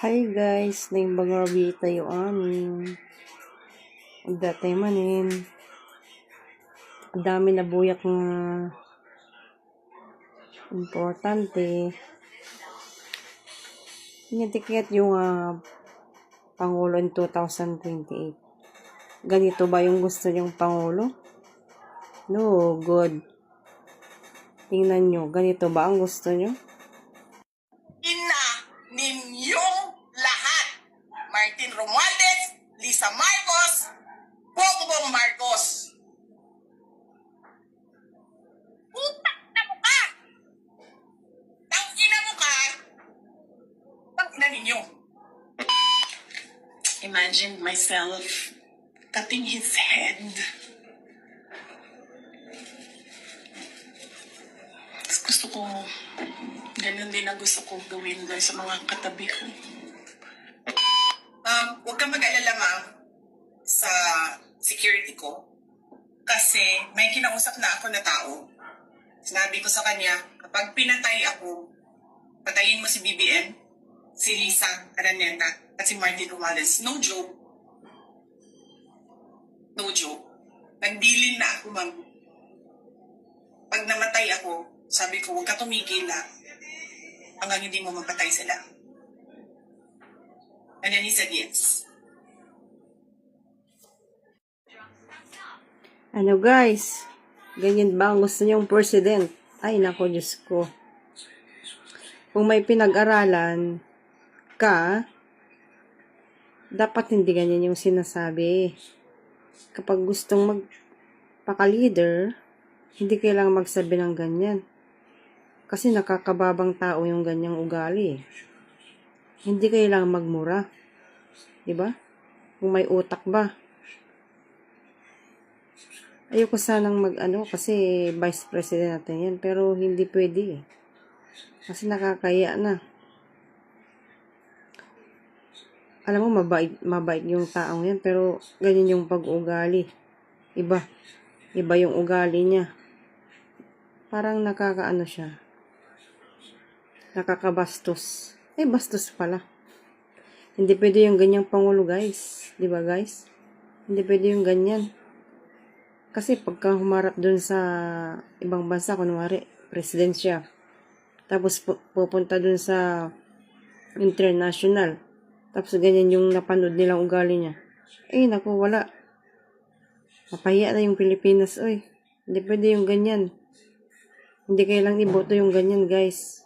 Hi guys, naimbagabi tayo amin. Agda tayo manin. Ang dami na buyak nga importante. Nitikit yung Pangulo in 2028. Ganito ba yung gusto niyong Pangulo? No, good. Tingnan nyo, ganito ba ang gusto nyo? Ina ninyong lahat. Martin Romualdez, Lisa Marcos, Bongbong Marcos. Putak na mukha! Tangina mo ka! Tangina ninyo. Imagine myself cutting his head. Gusto ko, ganun din ang gusto kong gawin doon sa mga katabi ko. Huwag kang mag-alala, ma'am, sa security ko. Kasi may kinausap na ako na tao. Sinabi ko sa kanya, kapag pinatay ako, patayin mo si BBM, si Lisa Araneta, at si Martin Romualdez. No joke. No joke. Nagdilin na ako, ma'am. Pag namatay ako, sabi ko, huwag ka tumigil na hanggang hindi mo mapatay sila. And then he said yes. Ano guys? Ganyan ba ang gusto niyong president? Ay nako, Diyos ko. Kung may pinag-aralan ka, dapat hindi ganyan yung sinasabi. Kapag gustong magpaka-leader, hindi kailangang magsabi ng ganyan. Kasi nakakababang tao yung ganyang ugali. Hindi kailangang magmura. Diba? Kung may utak ba. Ayoko sanang kasi vice president natin yan. Pero hindi pwede eh. Kasi nakakaya na. Alam mo, mabait yung taong yan. Pero ganyan yung pag-ugali. Iba yung ugali niya. Parang siya. Nakakabastos. Bastos pala. Hindi pwede yung ganyang pangulo, guys. Di ba, guys? Hindi pwede yung ganyan. Kasi pagka humarap dun sa ibang bansa, kunwari, president siya. Tapos pupunta dun sa international. Tapos ganyan yung napanood nilang ugali niya. Naku, wala. Mapahiya na yung Pilipinas, oy. Hindi pwede yung ganyan. Hindi kailang iboto yung ganyan, guys.